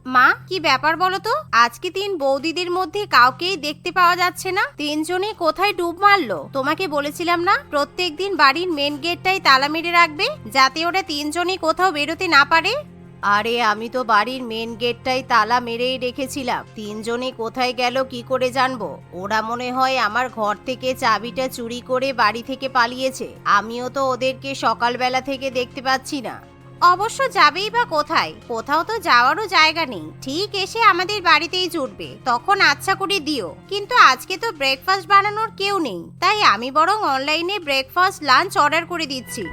মা, কি ব্যাপার বলো তো? আজকে তিন বৌদিদের মধ্যে কাউকেই দেখতে পাওয়া যাচ্ছে না। তিনজনে কোথায় ডুব মারলো? তোমাকে বলেছিলাম না প্রত্যেকদিন বাড়ির মেন গেটটাই তালা মেরে রাখবে, যাতে ওরা তিনজনই কোথাও বেরোতে না পারে। আরে আমি তো বাড়ির মেন গেটটাই তালা মেরেই রেখেছিলাম। তিনজনে কোথায় গেল কি করে জানবো? ওরা মনে হয় আমার ঘর থেকে চাবিটা চুরি করে বাড়ি থেকে পালিয়েছে। আমিও তো ওদেরকে সকালবেলা থেকে দেখতে পাচ্ছি না। অবশ্য যাবেই বা কোথায়? কোথাও তো যাওয়ারও জায়গা নেই। ঠিক এসে আমাদের বাড়িতেই জুটবে, তখন আচ্ছা করে দিও। কিন্তু আজকে তো ব্রেকফাস্ট বানানোর কেউ নেই, তাই আমি বরং অনলাইনে ব্রেকফাস্ট লাঞ্চ অর্ডার করে দিচ্ছি।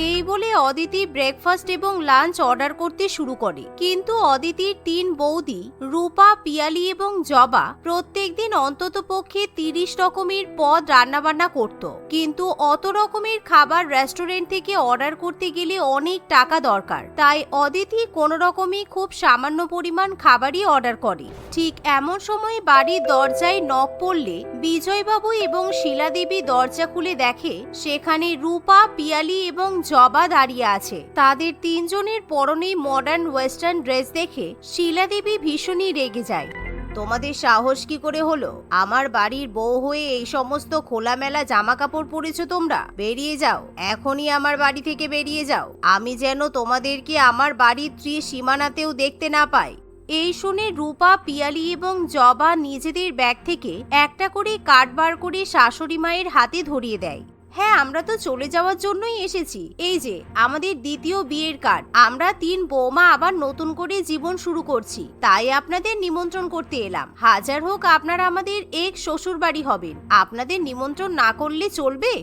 এই বলে অদিতি ব্রেকফাস্ট এবং লাঞ্চ অর্ডার করতে শুরু করে। কিন্তু অদিতির তিন বৌদি রূপা, পিয়ালি এবং জবা প্রত্যেকদিন অন্ততপক্ষে 30 রকমের পদ রান্নাবান্না করত। কিন্তু অত রকমের খাবার রেস্টুরেন্ট থেকে অর্ডার করতে গেলে অনেক টাকা দরকার, তাই অদিতি কোনো রকমে খুব সামান্য পরিমাণ খাবারই অর্ডার করে। ঠিক এমন সময় বাড়ির দরজায় নক পড়লে বিজয়বাবু এবং শিলাদেবী দরজা খুলে দেখে সেখানে রূপা, পিয়ালি এবং জবা দাঁড়িয়ে আছে। তাদের তিনজনের পরনে মডার্ন ওয়েস্টার্ন ড্রেস দেখে শিলাদেবী ভীষণই রেগে যায়। তোমাদের সাহস কি করে হলো আমার বাড়ির বউ হয়ে এই সমস্ত খোলামেলা জামা কাপড় পরেছো? তোমরা বেরিয়ে যাও, এখনই আমার বাড়ি থেকে বেরিয়ে যাও। আমি যেন তোমাদেরকে আমার বাড়ির ত্রিসীমানাতেও দেখতে না পাই। এই শুনে রূপা, পিয়ালি এবং জবা নিজেদের ব্যাগ থেকে একটা করে কার্ড বার করে শাশুড়ি মায়ের হাতে ধরিয়ে দেয়। হ্যাঁ, আমরা তো চলে যাওয়ার জন্যই এসেছি। এই যে আমাদের দ্বিতীয় বিয়ের কার্ড। আমরা তিন বৌমা আবার নতুন করে জীবন শুরু করছি, তাই আপনাদের নিমন্ত্রণ করতে এলাম। হাজার হোক আপনারা আমাদের এক শ্বশুর বাড়ি হবেন, আপনাদের নিমন্ত্রণ না করলে চলবে?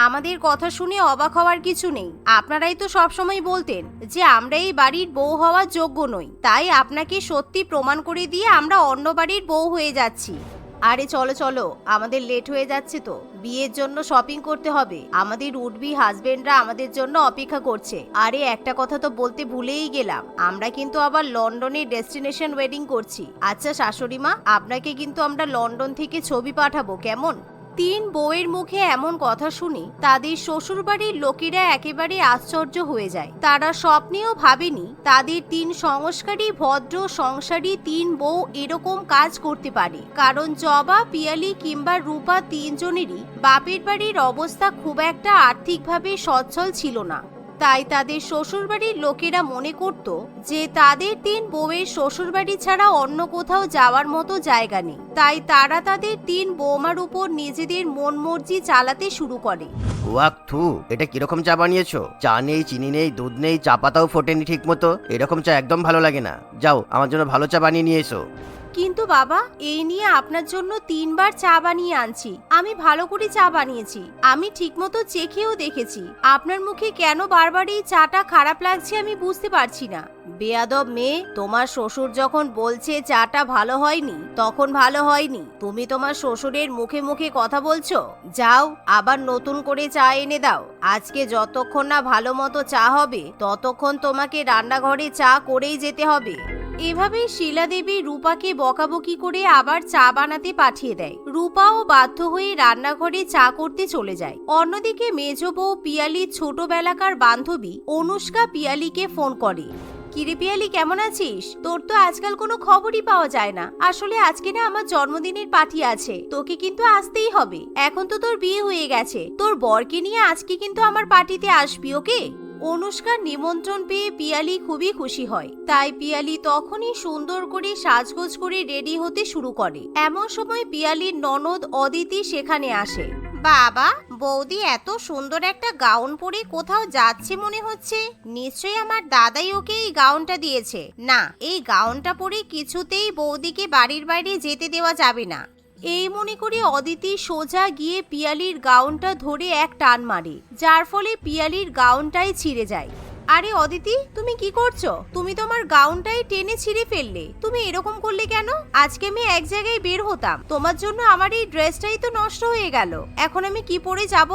আমাদের কথা শুনে অবাক হওয়ার কিছু নেই। আপনারাই তো সবসময় বলতেন যে আমরা এই বাড়ির বউ হওয়ার যোগ্য নই, তাই আপনাকে সত্যি প্রমাণ করে দিয়ে আমরা অন্য বাড়ির বউ হয়ে যাচ্ছি। আরে চলো চলো, আমাদের লেট হয়ে যাচ্ছে তো। বিয়ের জন্য শপিং করতে হবে। আমাদের উডবি হাজবেন্ডরা আমাদের জন্য অপেক্ষা করছে। আরে একটা কথা তো বলতে ভুলেই গেলাম, আমরা কিন্তু আবার লন্ডনে ডেস্টিনেশন ওয়েডিং করছি। আচ্ছা শাশুড়ি মা, আপনাকে কিন্তু আমরা লন্ডন থেকে ছবি পাঠাবো, কেমন? তিন বউয়ের মুখে এমন কথা শুনে তাদের শ্বশুরবাড়ির লোকেরা একেবারে আশ্চর্য হয়ে যায়। তারা স্বপ্নেও ভাবেনি তাদের তিন সংস্কারী, ভদ্র, সংসারী তিন বউ এরকম কাজ করতে পারে। কারণ জবা, পিয়ালি কিংবা রূপা তিনজনেরই বাপের বাড়ির অবস্থা খুব একটা আর্থিকভাবে সচ্ছল ছিল না। তাই তাদের শ্বশুরবাড়ির লোকেরা মনে করত যে তাদের তিন বউয়ের শ্বশুরবাড়ি ছাড়া অন্য কোথাও যাওয়ার মতো জায়গা নেই। তাই তারা তাদের তিন বৌমার উপর নিজেদের মন মর্জি চালাতে শুরু করে। ওয়াক থু, এটা কিরকম চা বানিয়েছো? চা নেই, চিনি নেই, দুধ নেই, চা পাতাও ফোটেনি ঠিক মতো। এরকম চা একদম ভালো লাগে না। যাও আমার জন্য ভালো চা বানিয়ে নিয়ে এসো। কিন্তু বাবা, এই নিয়ে আপনার জন্য 3 বার চা বানিয়ে আনছি। আমি ভালো করে চা বানিয়েছি, আমি ঠিকমতো চেখেও দেখেছি। আপনার মুখে কেন বারবার এই চাটা খারাপ লাগছে আমি বুঝতে পারছি না। বেয়াদব মেয়ে, তোমার শ্বশুর যখন বলছে চাটা ভালো হয়নি, তখন ভালো হয়নি। তুমি তোমার শ্বশুরের মুখে মুখে কথা বলছো। যাও আবার নতুন করে চা এনে দাও। আজকে যতক্ষণ না ভালো মতো চা হবে ততক্ষণ তোমাকে রান্নাঘরে চা করেই যেতে হবে। এভাবেই শিলাদেবী রূপাকে বকাবকি করে আবার চা বানাতে পাঠিয়ে দেয়। রূপাও বাধ্য হয়ে রান্নাঘরে চা করতে চলে যায়। অন্যদিকে মেজ বউ পিয়ালির ছোটবেলাকার বান্ধবী অনুষ্কা পিয়ালিকে ফোন করে। কিরে পিয়ালি, কেমন আছিস? তোর তো আজকাল কোনো খবরই পাওয়া যায় না। আসলে আজকে না আমার জন্মদিনের পার্টি আছে, তোকে কিন্তু আসতেই হবে। এখন তো তোর বিয়ে হয়ে গেছে, তোর বরকে নিয়ে আজকে কিন্তু আমার পার্টিতে আসবি, ওকে? অনুষ্কার নিমন্ত্রণ পেয়ে পিয়ালি খুবই খুশি হয়। তাই পিয়ালি তখনই সুন্দর করে সাজগোজ করে রেডি হতে শুরু করে। এমন সময় পিয়ালির ননদ অদিতি সেখানে আসে। বাবা, বৌদি এত সুন্দর একটা গাউন পরে কোথাও যাচ্ছে মনে হচ্ছে। নিশ্চয়ই আমার দাদাই ওকে এই গাউনটা দিয়েছে। না, এই গাউনটা পরে কিছুতেই বৌদিকে বাড়ির বাইরে যেতে দেওয়া যাবে না। এই মনে করে অদিতি সোজা গিয়ে পিয়ালির গাউনটা ধরে এক টান মারে, যার ফলে পিয়ালির গাউনটাই ছিঁড়ে যায়। আরে অদিতি, তুমি কি করছো? তুমি তোমার গাউনটাই টেনে ছিঁড়ে ফেললে। তুমি এরকম করলে কেন? আজকে আমি এক জায়গায় বের হতাম, তোমার জন্য আমার এই ড্রেসটাই তো নষ্ট হয়ে গেল। এখন আমি কি পরে যাব?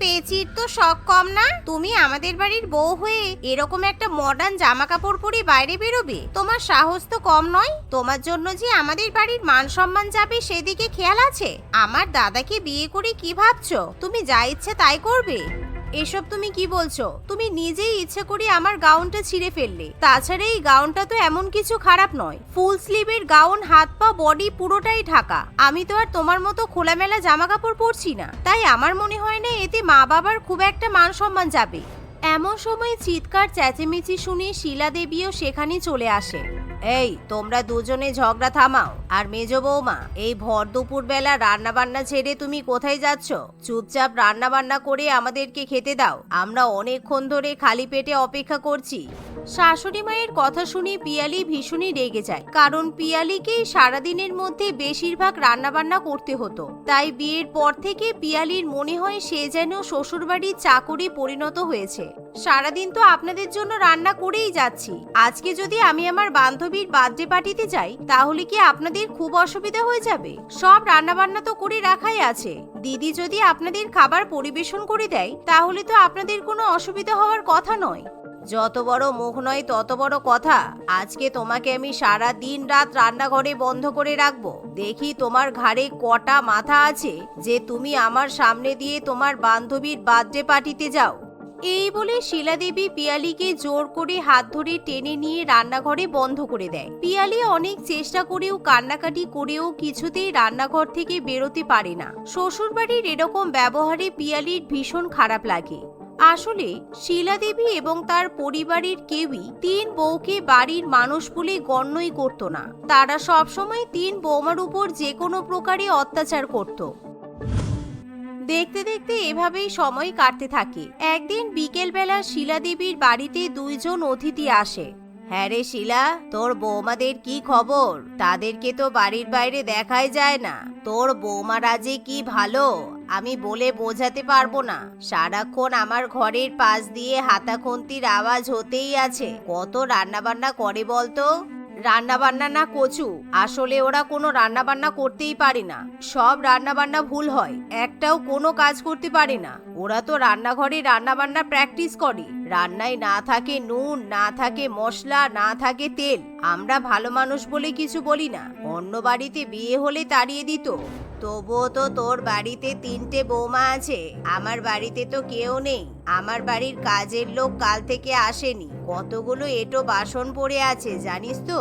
পেচির তো শখ কম না। তুমি আমাদের বাড়ির বউ হয়ে এরকম একটা মডার্ন জামা কাপড় পরে বাইরে বেরোবে? তোমার সাহস তো কম নয়। তোমার জন্য যে আমাদের বাড়ির মান সম্মান যাবে সেদিকে খেয়াল আছে? আমার দাদাকে বিয়ে করে কি ভাবছো? তুমি যা ইচ্ছে তাই করবে? এসব তুমি কি বলছো? তুমি নিজেই ইচ্ছে করে আমার গাউনটা ছিঁড়ে ফেললে। তাছাড়া এই গাউনটা তো এমন কিছু খারাপ নয়, ফুল স্লিভের গাউন, হাত পা বডি পুরোটাই ঢাকা। আমি তো আর তোমার মতো খোলামেলা জামা কাপড় পরছি না, তাই আমার মনে হয় না এতে মা বাবার খুব একটা মান সম্মান যাবে। এমন সময় চিৎকার চেঁচেমেচি শুনে শিলা দেবীও সেখানে চলে আসে। এই, তোমরা দুজনে ঝগড়া থামাও। আর মেজ বৌমা, এই ভর দুপুর বেলা রান্না বান্না ছেড়ে তুমি কোথায় যাচ্ছ? চুপচাপ রান্না বান্না করে আমাদেরকে খেতে দাও, আমরা অনেকক্ষণ ধরে খালি পেটে অপেক্ষা করছি। শাশুড়ি মায়ের কথা শুনে পিয়ালি ভীষণই রেগে যায়, কারণ পিয়ালিকেই সারাদিনের মধ্যে বেশিরভাগ রান্নাবান্না করতে হতো। তাই বিয়ের পর থেকে পিয়ালির মনে হয় সে যেন শ্বশুরবাড়ির চাকরি পরিণত হয়েছে। সারাদিন তো আপনাদের জন্য রান্না করেই যাচ্ছি, আজকে যদি আমি আমার বান্ধবীর বার্থডে পার্টিতে যাই তাহলে কি আপনাদের খুব অসুবিধা হয়ে যাবে? সব রান্নাবান্না তো করে রাখাই আছে, দিদি যদি আপনাদের খাবার পরিবেশন করে দেয় তাহলে তো আপনাদের কোনো অসুবিধা হওয়ার কথা নয়। যত বড় মুখ নয় তত বড় কথা। আজকে তোমাকে আমি সারা দিন রাত রান্নাঘরে বন্ধ করে রাখবো, দেখি তোমার ঘাড়ে কটা মাথা আছে যে তুমি আমার সামনে দিয়ে তোমার বান্ধবীর বার্থডে পার্টিতে যাও। এই বলে শিলা দেবী পিয়ালিকে জোর করে হাত ধরে টেনে নিয়ে রান্নাঘরে বন্ধ করে দেয়। পিয়ালি অনেক চেষ্টা করেও কান্নাকাটি করেও কিছুতেই রান্নাঘর থেকে বেরোতে পারে না। শ্বশুরবাড়ির এরকম ব্যবহারে পিয়ালির ভীষণ খারাপ লাগে। আসলে শিলা দেবী এবং তার পরিবারের কেউই তিন বউকে বাড়ির মানুষ বলে গণ্যই করত না। তারা সবসময় তিন বৌমার উপর যে কোনো প্রকারে অত্যাচার করত। দেখতে দেখতে এভাবেই সময় কাটতে থাকে। একদিন বিকেলবেলা শিলা দেবীর বাড়িতে দুইজন অতিথি আসে। হ্যাঁ রে শিলা, তোর বৌমাদের কি খবর? তাদেরকে তো বাড়ির বাইরে দেখাই যায় না। তোর বৌমারা যে কি ভালো আমি বলে বোঝাতে পারবো না। সারাক্ষণ আমার ঘরের পাশ দিয়ে হাতাখন্তির আওয়াজ হতেই আছে। কত রান্নাবান্না করে বলতো? রান্নাবান্না না কচু, আসলে ওরা কোনো রান্নাবান্না করতেই পারে না। সব রান্নাবান্না ভুল হয়, একটাও কোনো কাজ করতে পারে না। ওরা তো রান্নাঘরে রান্নাবান্না প্র্যাকটিস করে। রান্নায় না থাকে নুন, না থাকে মশলা, না থাকে তেল। আমরা ভালো মানুষ বলে কিছু বলি না, অন্য বাড়িতে বিয়ে হলে তাড়িয়ে দিত। তবুও তো তোর বাড়িতে তিনটে বৌমা আছে, আমার বাড়িতে তো কেউ নেই। আমার বাড়ির কাজের লোক কাল থেকে আসেনি, কতগুলো এঁটো বাসন পড়ে আছে জানিস তো?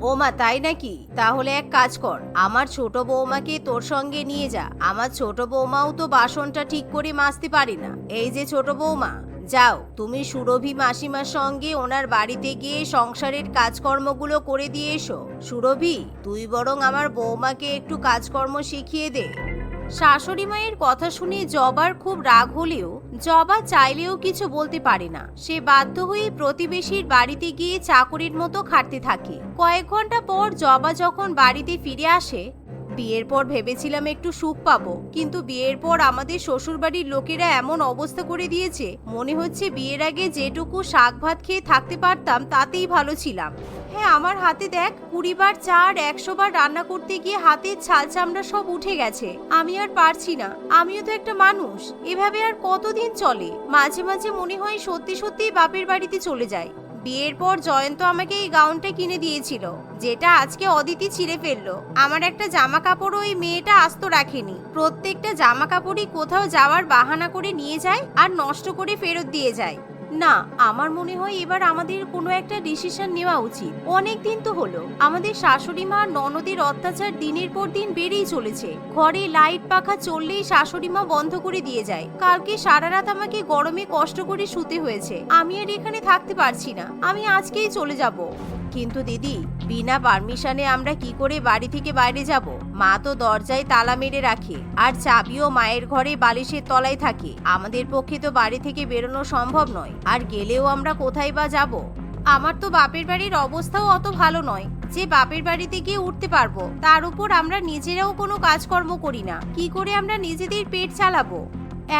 ওমা, তাই নাকি? তাহলে এক কাজ কর, আমার ছোট বৌমাকে তোর সঙ্গে নিয়ে যা। আমার ছোট বৌমাও তো বাসনটা ঠিক করে মাজতে পারে না। এই যে ছোট বৌমা, যাও তুমি সুরভি মাসিমার সঙ্গে ওনার বাড়িতে গিয়ে সংসারের কাজকর্মগুলো করে দিয়ে এসো। সুরভি, তুই বরং আমার বৌমাকে একটু কাজকর্ম শিখিয়ে দে। শাশুড়ি মায়ের কথা শুনে জবার খুব রাগ হলেও জবা চাইলেও কিছু বলতে পারে না। সে বাধ্য হয়ে প্রতিবেশীর বাড়িতে গিয়ে চাকরির মতো খাটতে থাকে। কয়েক ঘন্টা পর জবা যখন বাড়িতে ফিরে আসে, বিয়ের পর ভেবেছিলাম একটু সুখ পাবো, কিন্তু বিয়ের পর আমাদের শ্বশুরবাড়ির লোকেরা এমন অবস্থা করে দিয়েছে, মনে হচ্ছে বিয়ের আগে যেটুকু শাক ভাত খেয়ে থাকতে পারতাম তাতেই ভালো ছিলাম। হ্যাঁ, আমার হাতে দেখ 20 বার চার 100 বার রান্না করতে গিয়ে হাতের ছাল চামড়া সব উঠে গেছে। আমি আর পারছি না। আমিও তো একটা মানুষ, এভাবে আর কতদিন চলে? মাঝে মাঝে মনে হয় সত্যি সত্যি বাপের বাড়িতে চলে যাই। বিয়ের পর জয়ন্ত আমাকে এই গাউনটা কিনে দিয়েছিল, যেটা আজকে অদিতি ছিঁড়ে ফেললো। আমার একটা জামা কাপড় ওই মেয়েটা আস্ত রাখেনি। প্রত্যেকটা জামা কাপড়ই কোথাও যাওয়ার বাহানা করে নিয়ে যায় আর নষ্ট করে ফেরত দিয়ে যায়। না, আমার মনে হয় এবার আমাদের কোনো একটা ডিসিশন নেওয়া উচিত। অনেক দিন তো হলো, আমাদের শাশুড়ি মা ননদের অত্যাচার দিনের পর দিন বেড়েই চলেছে। ঘরে লাইট পাখা চললেই শাশুড়ি মা বন্ধ করে দিয়ে যায়। কালকে সারা রাত আমাকে গরমে কষ্ট করে শুতে হয়েছে। আমি আর এখানে থাকতে পারছি না, আমি আজকেই চলে যাব। কিন্তু দিদি, বিনা পারমিশনে আমরা কি করে বাড়ি থেকে বাইরে যাব? মা তো দরজায় তালা মেরে রাখে, আর চাবিও মায়ের ঘরে বালিশের তলায় থাকে। আমাদের পক্ষে তো বাড়ি থেকে বেরোনো সম্ভব নয়, আর গেলেও আমরা কোথায় বা যাব? আমার তো বাপের বাড়ির অবস্থাও অত ভালো নয় যে বাপের বাড়িতে গিয়ে উঠতে পারবো। তার উপর আমরা নিজেরাও কোনো কাজকর্ম করি না, কি করে আমরা নিজেদের পেট চালাবো?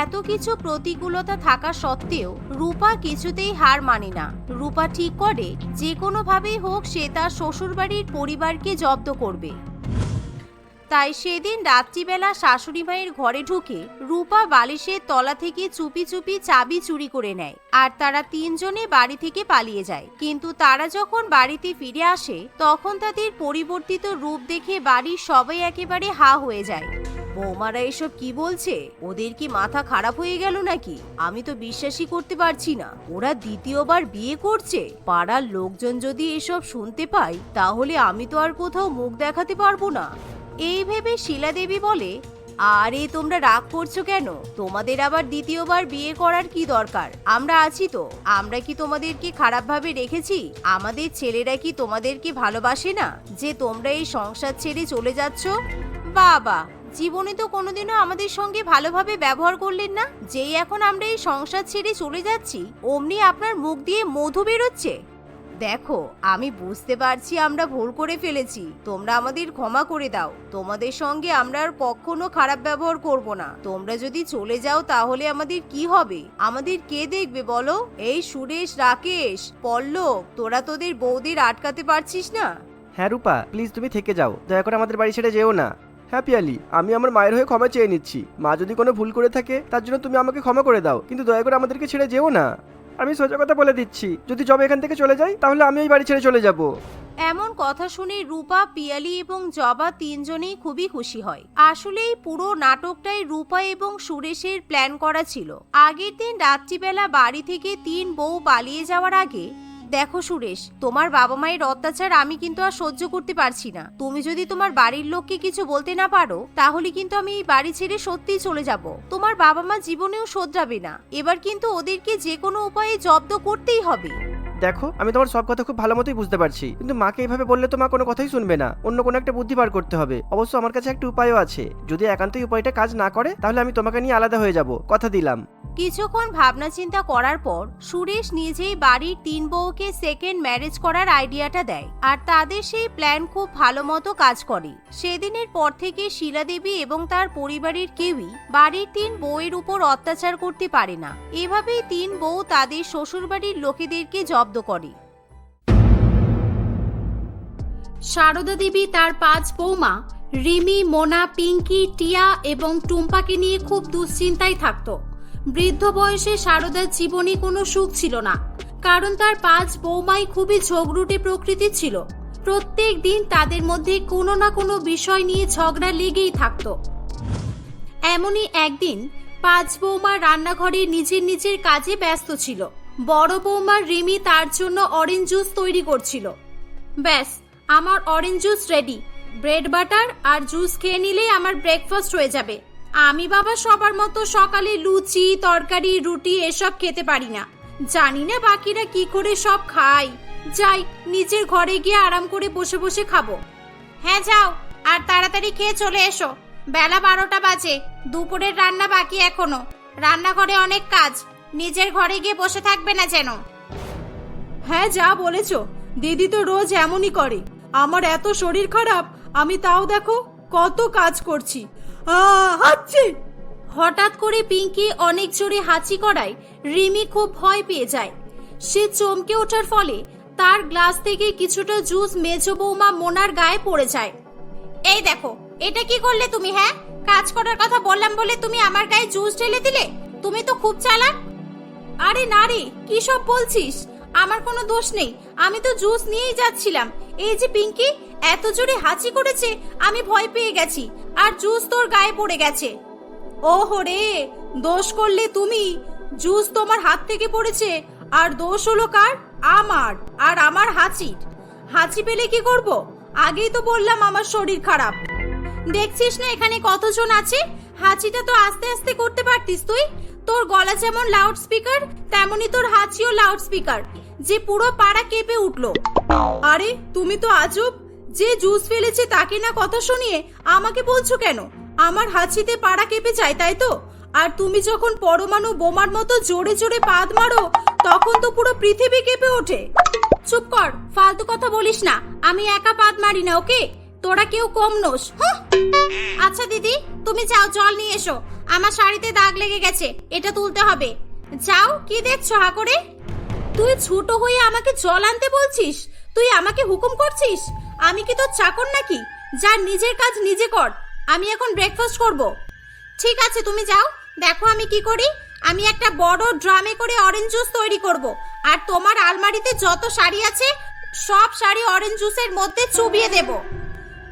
এত কিছু প্রতিকূলতা থাকা সত্ত্বেও রূপা কিছুতেই হার মানে না। রূপা ঠিক করে যে কোনো ভাবেই হোক সে তার শ্বশুরবাড়ির পরিবারকে জব্দ করবে। তাই সেদিন রাত্রিবেলা শাশুড়ি মায়ের ঘরে ঢুকে রূপা বালিশের তলা থেকে চুপি চুপি চাবি চুরি করে নেয়, আর তারা তিনজনে বাড়ি থেকে পালিয়ে যায়। কিন্তু তারা যখন বাড়িতে ফিরে আসে তখন তাদের পরিবর্তিত রূপ দেখে বাড়ির সবাই একেবারে হা হয়ে যায়। বৌমারা এসব কি বলছে? ওদের কি মাথা খারাপ হয়ে গেল নাকি? আমি তো বিশ্বাসই করতে পারছি না ওরা দ্বিতীয়বার বিয়ে করছে। পাড়ার লোকজন যদি এসব শুনতে পায় তাহলে আমি তো আর কোথাও মুখ দেখাতে পারবো না। এই ভেবে শিলা দেবী বলে, আরে তোমরা রাগ করছো কেন? তোমাদের আবার দ্বিতীয়বার বিয়ে করার কি দরকার? আমরা আছি তো। আমরা কি তোমাদেরকে খারাপ ভাবে রেখেছি? আমাদের ছেলেরা কি তোমাদেরকে ভালোবাসে না যে তোমরা এই সংসার ছেড়ে চলে যাচ্ছ? বাবা, জীবনে তো কোনোদিনও আমাদের সঙ্গে ভালোভাবে ব্যবহার করলেন না। যেই এখন আমরা এই সংসার ছেড়ে চলে যাচ্ছি অমনি আপনার মুখ দিয়ে মধু বেরোচ্ছে। দেখো, আমি বুঝতে পারছি আমরা ভুল করে ফেলেছি। তোমরা আমাদের ক্ষমা করে দাও। তোমাদের সঙ্গে আমরা আর কখনো খারাপ ব্যবহার করব না। তোমরা যদি চলে যাও তাহলে আমাদের কি হবে? আমাদের কে দেখবে বলো? এই সুরেশ, রাকেশ, পল্লব, তোরা তোদের বৌদির আটকাতে পারছিস না? হ্যাঁ রূপা, প্লিজ তুমি থেকে যাও, দয়া করে আমাদের বাড়ি ছেড়ে যেও না। হ্যাঁ পিয়ালি, আমি আমার মায়ের হয়ে ক্ষমা চেয়ে নিচ্ছি। মা যদি কোনো ভুল করে থাকে তার জন্য তুমি আমাকে ক্ষমা করে দাও, কিন্তু দয়া করে আমাদেরকে ছেড়ে যেও না। আমি সোজা কথা বলে দিচ্ছি, যদি জব এখান থেকে চলে যাই তাহলে আমি এই বাড়ি ছেড়ে চলে যাব। এমন কথা শুনে রূপা, পিয়ালি এবং জবা তিনজনেই খুবই খুশি হয়। আসলে এই পুরো নাটকটাই রূপা এবং সুরেশের প্ল্যান করা ছিল। আগের দিন রাত্রিবেলা বাড়ি থেকে তিন বউ পালিয়ে যাওয়ার আগে, দেখো সুরেশ, তোমার বাবা মায়ের অত্যাচার আমি কিন্তু আর সহ্য করতে পারছি না। তুমি যদি তোমার বাড়ির লোককে কিছু বলতে না পারো তাহলে কিন্তু আমি এই বাড়ি ছেড়ে সত্যিই চলে যাব। তোমার বাবা মা জীবনেও শোধরাবে না। এবার কিন্তু ওদেরকে যে কোনো উপায়ে জব্দ করতেই হবে। দেখো, আমি তোমার সব কথা খুব ভালো মতোই বুঝতে পারছি, কিন্তু মাকে এইভাবে বললে তো মা কোনো কথাই শুনবে না। অন্য কোনো একটা বুদ্ধি বার করতে হবে। অবশ্য আমার কাছে একটা উপায়ও আছে। যদি একান্তই উপায়টা কাজ না করে তাহলে আমি তোমাকে নিয়ে আলাদা হয়ে যাব, কথা দিলাম। কিছুক্ষণ ভাবনা চিন্তা করার পর সুরেশ নিজেই বাড়ির তিন বউকে সেকেন্ড ম্যারেজ করার আইডিয়াটা দেয়, আর তাদের সেই প্ল্যান খুব ভালো মতো কাজ করে। সেদিনের পর থেকে শিলা দেবী এবং তার পরিবারের কেউই বাড়ির তিন বউয়ের উপর অত্যাচার করতে পারে না। এভাবেই তিন বউ তাদের শ্বশুরবাড়ির লোকেদেরকে জব্দ করে। সারদা দেবী তার 5 বৌমা রিমি, মোনা, পিঙ্কি, টিয়া এবং টুম্পাকে নিয়ে খুব দুশ্চিন্তায় থাকত। বৃদ্ধ বয়সে সারদার জীবনে কোনো সুখ ছিল না, কারণ তার 5 বৌমাই খুবই ঝগড়ুটে প্রকৃতির ছিল। প্রত্যেক দিন তাদের মধ্যে কোনো না কোনো বিষয় নিয়ে ঝগড়া লেগেই থাকত। এমনই একদিন 5 বৌমা রান্নাঘরে নিজের নিজের কাজে ব্যস্ত ছিল। বড় বৌমা রিমি তার জন্য অরেঞ্জ জুস তৈরি করছিল। ব্যাস, আমার orange juice ready. Bread butter আর জুস খেয়ে নিলেই আমার ব্রেকফাস্ট হয়ে যাবে। আমি বাবা সবার মতো সকালে লুচি, তরকারি, রুটি এসব খেতে পারি না। জানি না বাকিরা কি করে সব খায়। যাই, নিজের ঘরে গিয়ে আরাম করে বসে বসে খাবো। হ্যাঁ যাও, আর তাড়াতাড়ি খেয়ে চলে এসো। বেলা 12টা বাজে, দুপুরের রান্না বাকি এখনো। রান্নাঘরে অনেক কাজ, নিজের ঘরে গিয়ে বসে থাকবে না যেন। হ্যাঁ, যা বলেছো। দিদি তো রোজ এমনই করে। আমার এত শরীর খারাপ, আমি তাও দেখো কত কাজ করছি। হাঁচি! হঠাৎ করে পিঙ্কি অনেক জোরে হাঁচি করায় রিমি খুব ভয় পেয়ে যায়। সে চমকে ওঠার ফলে তার গ্লাস থেকে কিছুটা জুস মেজো বৌমা মোনার গায়ে পড়ে যায়। এই দেখো, এটা কি করলে তুমি? হ্যাঁ, কাজ করার কথা বললাম বলে তুমি আমার গায়ে জুস ঢেলে দিলে। তুমি তো খুব চালাক। আরে না রে, কি সব বলছিস? আমার কোনো দোষ নেই, আমি তো জুস নিয়েই যাচ্ছিলাম। এই যে পিঙ্কি এত জোরে হাঁচি করেছে, আমি ভয় পেয়ে গেছি আর জুস তোর গায়ে পড়ে গেছে। ওহো রে, দোষ করলে তুমি। জুস তোমার হাত থেকে পড়েছে, আর দোষ হলো কার? আমার। আর আমার হাঁচির। হাঁচি পেলে কি করব? আগেই তো বললাম আমার শরীর খারাপ। দেখছিস না এখানে কতজন আছে? হাঁচিটা তো আস্তে আস্তে করতে পারতিস তুই। তোর গলা যেমন লাউড স্পিকার, তেমনি তোর হাঁচিও লাউড স্পিকার, যে পুরো পাড়া কেঁপে উঠলো। আরে তুমি তো আজব, যে জুস ফেলেছে তাকে না কথা শুনিয়ে আমাকে বলছো কেন? আমার হাঁচিতে পাড়া কেঁপে যায়, তাই তো? আর তুমি যখন পরমাণু বোমার মতো জোরে জোরে পাদ মারো তখন তো পুরো পৃথিবী কেঁপে ওঠে। চুপ কর, ফালতু কথা বলিস না। আমি একা পাদ মারি না, ওকে? তোরা কেউ কম নোস। আচ্ছা দিদি, তুমি যাও, জল নিয়ে এসো। আমার শাড়িতে দাগ লেগে গেছে, এটা তুলতে হবে। যাও, কি দেখছো হা করে? তুই ছোট হয়ে আমাকে জল আনতে বলছিস? তুই আমাকে হুকুম করছিস? আমি কি তোর চাকর নাকি? যা, নিজের কাজ নিজে কর। আমি এখন ব্রেকফাস্ট করব। ঠিক আছে, তুমি যাও, দেখো আমি কি করি। আমি একটা বড় ড্রামে করে অরেঞ্জ জুস তৈরি করব, আর তোমার আলমারিতে যত শাড়ি আছে সব শাড়ি অরেঞ্জ জুসের মধ্যে চুবিয়ে দেব।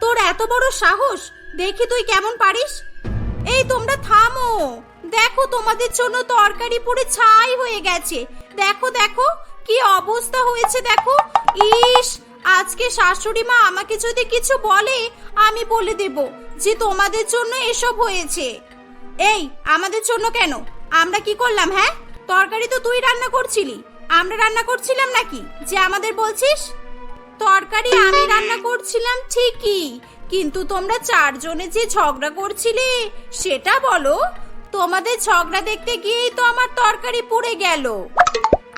তোর এত বড় সাহস! দেখি তুই কেমন পারিস। এই তোমরা থামো, দেখো তোমাদের জন্য তরকারি পুরো ছাই হয়ে গেছে। দেখো দেখো কি অবস্থা হয়েছে দেখো। ইস, আজকে শাশুড়ি মা আমাকে যদি কিছু বলে আমি বলে দেব যে তোমাদের জন্য এসব হয়েছে। এই আমাদের জন্য কেন? আমরা কি করলাম? হ্যাঁ, তরকারি তো তুই রান্না করছিলি, আমরা রান্না করছিলাম নাকি যে আমাদের বলছিস? তরকারি আমি রান্না করছিলাম ঠিকই, কিন্তু তোমরা চারজনে যে ঝগড়া করছিলে সেটা বলো। তোমাদের ঝগড়া দেখতে গিয়েই তো আমার তরকারি পুড়ে গেল।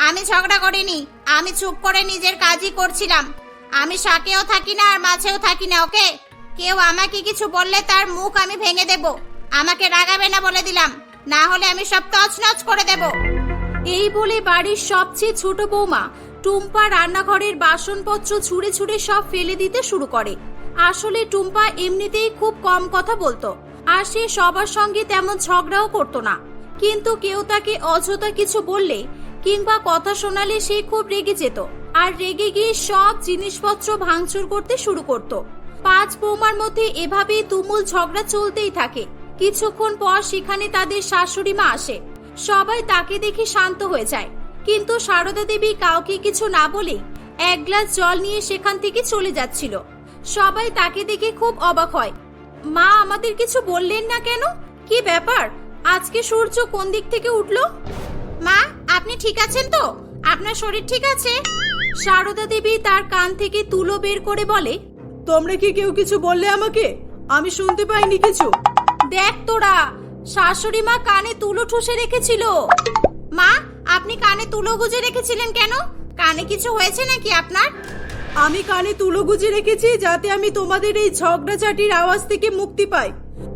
আমি ঝগড়া করিনি, আমি চুপ করে নিজের কাজই করছিলাম। আমি শাকেও থাকি না আর মাছেও থাকি না, ওকে? কেউ আমাকে কিছু বললে তার মুখ আমি ভেঙে দেব। আমাকে রাগাবে না বলে দিলাম, না হলে আমি সব তছনছ করে দেব। এই বলে বাড়ির সবচেয়ে ছোট বৌমা টুম্পা রান্নাঘরের বাসনপত্র ছুঁড়ে ছুঁড়ে সব ফেলে দিতে শুরু করে। আসলে টুম্পা এমনিতেই খুব কম কথা বলতো, আর সে সবার সঙ্গে তেমন ঝগড়াও করতো না। কিন্তু কেউ তাকে অযথা কিছু বললে কিংবা কথা শোনালে সে খুব রেগে যেত, আর রেগে গিয়ে সব জিনিসপত্র ভাঙচুর করতে শুরু করত। পাঁচ বৌমার মধ্যে এভাবেই তুমুল ঝগড়া চলতেই থাকে। কিছুক্ষণ পর সেখানে তাদের শাশুড়ি মা আসে। সবাই তাকে দেখে শান্ত হয়ে যায়, কিন্তু সারদা দেবী কাউকে কিছু না বলে এক গ্লাস জল নিয়ে সেখান থেকে চলে যাচ্ছিল। সবাই তাকে দেখে খুব অবাক হয়। মা আমাদের কিছু বললেন না কেন? কি ব্যাপার, আজকে সূর্য কোন দিক থেকে উঠলো? মা, আপনি ঠিক আছেন তো? আপনার শরীর ঠিক আছে? সারদা দেবী তার কান থেকে তুলো বের করে বলে, তোমরা কি কেউ কিছু বললে আমাকে? আমি শুনতে পাইনি কিছু। দেখ তোরা, শাশুড়ি মা কানে তুলো ঠুসে রেখেছিল। মা, আপনি কানে তুলো গুজে রেখেছিলেন কেন? কানে কিছু হয়েছে নাকি আপনার? আমি কানে তুলো গুজে রেখেছি যাতে আমি তোমাদের এই ঝগড়াঝাটির আওয়াজ থেকে মুক্তি পাই।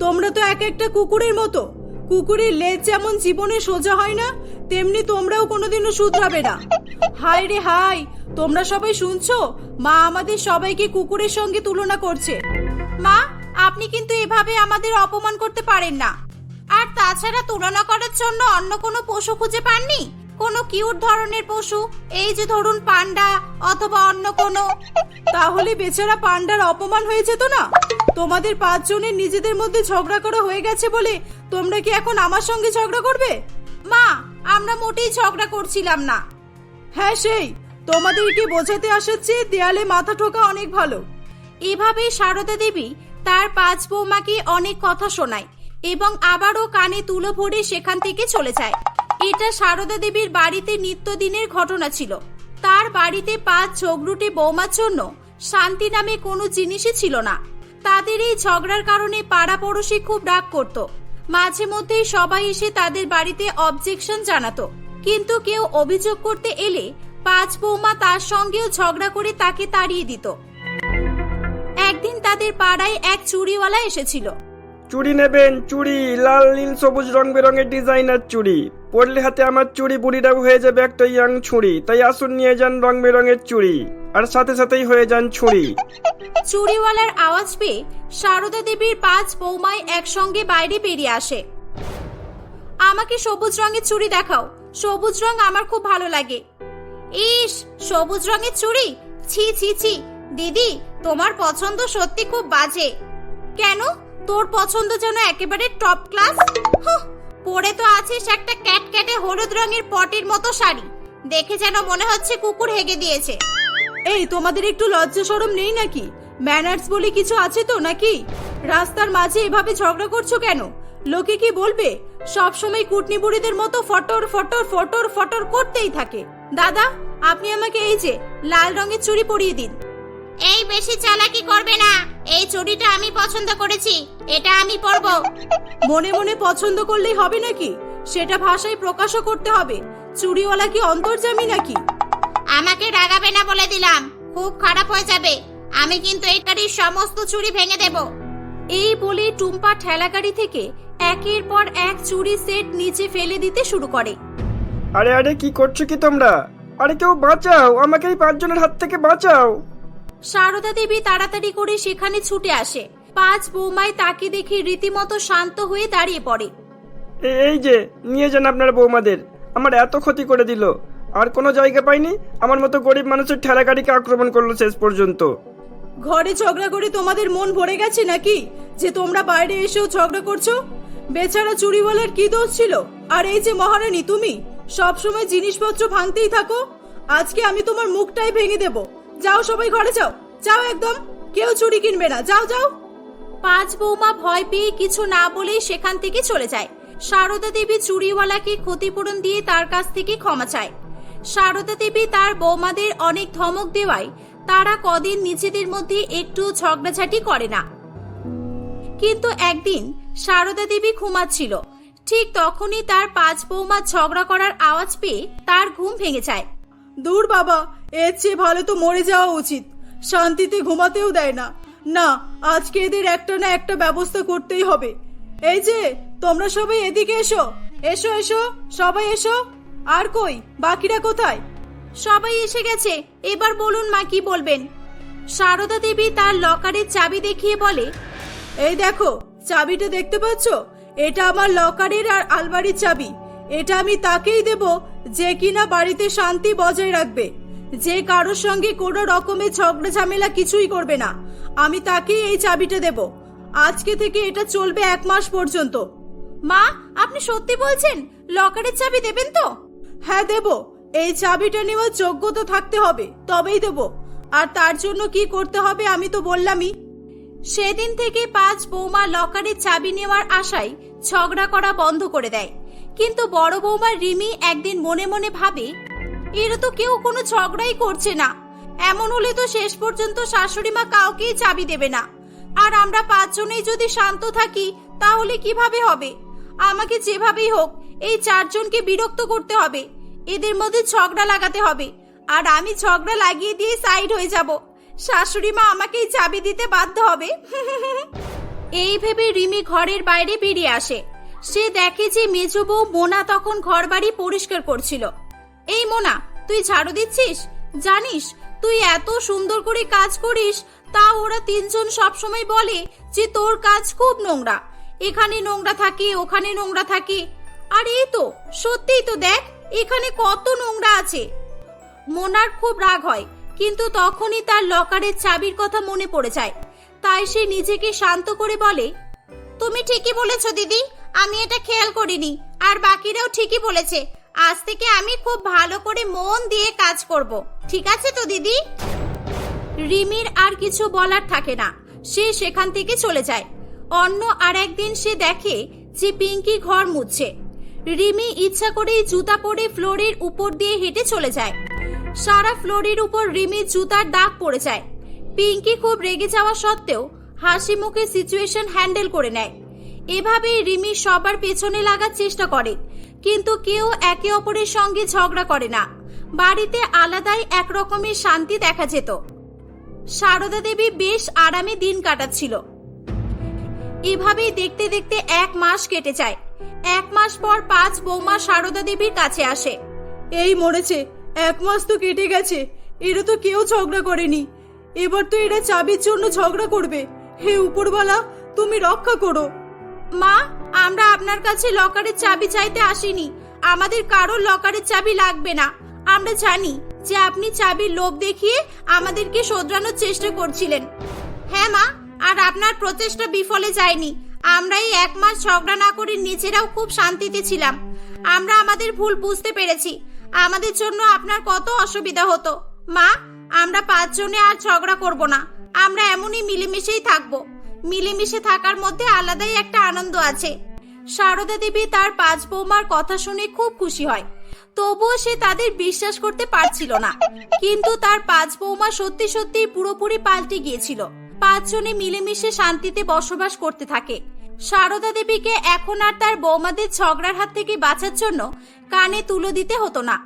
তোমরা তো এক একটা কুকুরের মতো। কুকুরের লেজ যেমন জীবনে সোজা হয় না, তেমনি তোমরাও কোনোদিনও শুধরাবে না। হায় রে হায়, তোমরা সবাই শুনছো? মা আমাদের সবাইকে কুকুরের সঙ্গে তুলনা করছে। মা, আপনি কিন্তু এভাবে আমাদের অপমান করতে পারেন না। আর তাছাড়া তুলনা করার জন্য অন্য কোনো পশু খুঁজে পাননি? কোনো কিউট ধরনের পশু, এই যে ধরুন পান্ডা অথবা অন্য কোনো? তাহলে বেচারা পান্ডার অপমান হয়ে যেত না? তোমাদের পাঁচজনের নিজেদের মধ্যে ঝগড়া করা হয়ে গেছে বলে তোমরা কি এখন আমার সঙ্গে ঝগড়া করবে? মা, আমরা মোটেই ঝগড়া করছিলাম না। হ্যাঁ, সেই তোমাদেরকে বোঝাতে আসাচ্ছে দেয়ালে মাথা ঠোকা অনেক ভালো। এভাবেই সারদা দেবী তার পাঁচ বৌমাকে অনেক কথা শোনায় এবং আবারও কানে তুলো ভরে সেখান থেকে চলে যায়। এটা সারদা দেবীর বাড়িতে নিত্যদিনের ঘটনা ছিল। তার বাড়িতে পাঁচ ঝগড়ুটে বৌমার জন্য শান্তি নামে কোনো জিনিসই ছিল না। তাদের এই ঝগড়ার কারণে পাড়া পড়োশি খুব রাগ করত। মাঝে মধ্যেই সবাই এসে তাদের বাড়িতে অবজেকশন জানাতো, কিন্তু কেউ অভিযোগ করতে এলে পাঁচ বৌমা তার সঙ্গেও ঝগড়া করে তাকে তাড়িয়ে দিত। একদিন তাদের পাড়ায় এক চুড়িওয়ালা এসেছিল। চুড়ি নেবেন? চুড়ি লাল নীল সবুজ রং বেরঙের ডিজাইনার চুড়ি পরলে হাতে আমার চুড়ি বুড়িটাও হয়ে যাবে একটা ইয়াং ছুরি। তাই আসুন নিয়ে যান রং বেরঙের চুড়ি, আর সাথে সাথেই হয়ে যান ছুরি। চুড়িওয়ালার আওয়াজ পেয়ে সারদা দেবীর পাঁচ বৌমায় একসঙ্গে বাইরে বেরিয়ে আসে। আমাকে সবুজ রঙের চুড়ি দেখাও, সবুজ রং আমার খুব ভালো লাগে। ইস, সবুজ রঙের চুড়ি? ছি ছি ছি, দিদি তোমার পছন্দ সত্যি খুব বাজে। কেন, তোর পছন্দ যেন একেবারে টপ ক্লাস। পরে তো আছিস একটা ক্যাটক্যাটে হলুদ রঙের পটির মতো শাড়ি, দেখে যেন মনে হচ্ছে কুকুর হেগে দিয়েছে। এই তোমাদের একটু লজ্জা শরম নেই নাকি? ম্যানার্স বলে কিছু আছে তো নাকি? রাস্তার মাঝে এভাবে ঝগড়া করছো কেন? লোকে কি বলবে? সব সময় কুটনি বুড়িদের মতো ফটর ফটর ফটর ফটর করতেই থাকে। দাদা, আপনি আমাকে এই যে লাল রঙের চুড়ি পরিয়ে দিন। এই বেশি চালাকি করবে না, এই চুড়িটা আমি পছন্দ করেছি, এটা আমি পরবো। মনে মনে পছন্দ করলেই হবে নাকি? সেটা ভাষায় প্রকাশও করতে হবে। চুড়িওয়ালা কি অন্তর্যামী নাকি? আমাকে রাগাবে না বলে দিলাম, খুব খারাপ হয়ে যাবে। আমি কিন্তু এই গাড়ির সমস্ত চুড়ি ভেঙে দেব। এই বলে টুম্পা ঠেলাগাড়ি থেকে একের পর এক চুড়ি সেট নিচে ফেলে দিতে শুরু করে। আরে আরে, কি করছো কি তোমরা? আরে কেউ বাঁচাও আমাকে, এই পাঁচজনের হাত থেকে বাঁচাও। সারদা দেবী তাড়াতাড়ি করে সেখানে ছুটে আসে। পাঁচ বৌমায় তাকে দেখে রীতিমতো শান্ত হয়ে দাঁড়িয়ে পড়ে। এই যে নিয়ে যান আপনার বৌমাদের, আমার এত ক্ষতি করে দিল, আর কোনো জায়গা পাইনি, আমার মতো গরিব মানুষের ঠেলা গাড়িকে আক্রমণ করলো শেষ পর্যন্ত। ঘরে ঝগড়া করে তোমাদের মন ভরে গেছে নাকি যে তোমরা বাইরে এসেও ঝগড়া করছো? বেচারা চুরিওয়ালার কি দোষ ছিল? আর এই যে মহারানী, তুমি সব সময় জিনিসপত্র ভাঙতেই থাকো। আজকে আমি তোমার মুখটাই ভেঙে দেব। যাও সবাই ঘরে যাও, যাও, একদম কেউ চুরি কিনবে না, যাও যাও। পাঁচ বৌমা ভয় পেয়ে কিছু না বলেই সেখান থেকে চলে যায়। সারদা দেবী চুরিওয়ালাকে ক্ষতিপূরণ দিয়ে তার কাছ থেকে ক্ষমা চায়। সারদা দেবী তার বৌমাদের অনেক ধমক দেওয়ায় তারা কদিন নিজেদের মধ্যে একটু ঝগড়াঝাটি করে না। কিন্তু একদিন সারদা দেবী ঘুমাচ্ছিল, ঠিক তখনই তার পাঁচ বৌমা ঝগড়া করার আওয়াজ পেয়ে তার ঘুম ভেঙে যায়। দূর বাবা, এর চেয়ে ভালো তো মরে যাওয়া উচিত। শান্তিতে ঘুমাতেও দেয় না। না, আজকে এদের একটা না একটা ব্যবস্থা করতেই হবে। এই যে তোমরা সবাই এদিকে এসো, এসো এসো, সবাই এসো। আর কই, বাকিরা কোথায়? সবাই এসে গেছে, এবার বলুন মা, কি বলবেন? সারদা দেবী তার লকারের চাবি দেখিয়ে বলে, এই দেখো, চাবিটা দেখতে পাচ্ছ? এটা আমার লকারের আর আলমারির চাবি। এটা আমি তাকেই দেব যে কিনা বাড়িতে শান্তি বজায় রাখবে, যে কারোর সঙ্গে কোনো রকমের ঝগড়া ঝামেলা কিছুই করবে না। আমি তাকেই এই চাবিটা দেব। আজকে থেকে এটা চলবে 1 মাস পর্যন্ত। মা, আপনি সত্যি বলছেন? লকারের চাবি দেবেন তো? হ্যাঁ দেব। এই চাবিটা নেওয়ার যোগ্যতা থাকতে হবে, তবেই দেব। আর তার জন্য কি করতে হবে আমি তো বললামই। সেদিন থেকে পাঁচ বৌমা লকারের চাবি নেওয়ার আশায় ঝগড়া করা বন্ধ করে দেয়। কিন্তু বড় বৌমা রিমি একদিন মনে মনে ভাবে, এরা তো কেউ কোনো ঝগড়াই করছে না। এমন হলে তো শেষ পর্যন্ত শাশুড়ি মা কাউকেই চাবি দেবে না। আর আমরা 5 জনেই যদি শান্ত থাকি তাহলে কিভাবে হবে? আমাকে যেভাবেই হোক এই 4 জনকে বিরক্ত করতে হবে, এদের মধ্যে ঝগড়া লাগাতে হবে। আর আমি ঝগড়া লাগিয়ে দিয়ে সাইড হয়ে যাব। শাশুড়ি মা আমাকেই চাবি দিতে বাধ্য হবে। এই ভেবে রিমি ঘরের বাইরে বেরিয়ে আসে। সে দেখে যে মেজো বউ মোনা তখন ঘরবাড়ি পরিষ্কার করছিল। এই মোনা, তুই ঝাড়ু দিচ্ছিস? জানিস তুই এত সুন্দর করে কাজ করিস, তা ওরা 3 জন সবসময় বলে যে তোর কাজ খুব নোংরা। এখানে নোংরা থাকে, ওখানে নোংরা থাকে। আর এই তো সত্যিই তো, দেখ এখানে কত নোংরা আছে। মোনার খুব রাগ হয়, কিন্তু তখনই তার লকারের চাবির কথা মনে পড়ে যায়। তাই সে নিজেকে শান্ত করে বলে, তুমি ঠিকই বলেছো দিদি, আমি এটা খেয়াল করিনি। আর বাকিরাও ঠিকই বলেছে। আজ থেকে আমি খুব ভালো করে মন দিয়ে কাজ করব। ঠিক আছে তো দিদি? রিমির আর কিছু বলার থাকে না, সে সেখান থেকে চলে যায়। অন্য আর একদিন সে দেখে যে পিঙ্কি ঘর মুছছে। রিমি ইচ্ছা করেই জুতা পরে ফ্লোরের উপর দিয়ে হেঁটে চলে যায়। সারা ফ্লোরের উপর রিমির জুতার দাগ পড়ে যায়। পিঙ্কি খুব রেগে যাওয়া সত্ত্বেও হাসি মুখে সিচুয়েশন হ্যান্ডেল করে নেয়। এভাবেই রিমি সবার পেছনে লাগার চেষ্টা করে, কিন্তু কেউ একে অপরের সঙ্গে ঝগড়া করে না। বাড়িতে আলাদাই একরকমের শান্তি দেখা যেত। সারদা দেবী বেশ আরামে দিন কাটাচ্ছিল। এভাবেই দেখতে দেখতে 1 মাস কেটে যায়। 1 মাস পর 5 বৌমা সারদা দেবীর কাছে আসে। এই মরেছে, 1 মাস তো কেটে গেছে, এরা তো কেউ ঝগড়া করেনি। এবার তো এরা চাবির জন্য ঝগড়া করবে। হে উপরওয়ালা, তুমি রক্ষা করো। মা, আমরা আপনার কাছে লকারের চাবি চাইতে আসিনি। আমাদের কারোর লকারের চাবি লাগবে না। আমরা জানি যে আপনি চাবির লোভ দেখিয়ে আমাদেরকে শোধরানোর চেষ্টা করছিলেন। হ্যাঁ মা, আর আপনার প্রচেষ্টা বিফলে যায়নি। আমরা এই 1 মাস ঝগড়া না করে নিজেরাও খুব শান্তিতে ছিলাম। আমরা আমাদের ভুল বুঝতে পেরেছি। আমাদের জন্য আপনার কত অসুবিধা হতো। মা, আমরা 5 জনে আর ঝগড়া করব না। আমরা এমনই মিলেমিশেই থাকবো। মিলেমিশে থাকার মধ্যে আলাদাই একটা আনন্দ আছে। সারদা দেবী তার 5 বৌমার কথা শুনে খুব খুশি হয়। তবুও সে তাদের বিশ্বাস করতে পারছিল না। কিন্তু তার 5 বৌমা সত্যি সত্যি পুরোপুরি পাল্টে গিয়েছিল। 5 জনে মিলেমিশে শান্তিতে বসবাস করতে থাকে। সারদা দেবীকে এখন আর তার বৌমাদের ঝগড়ার হাত থেকে বাঁচার জন্য কানে তুলো দিতে হতো না।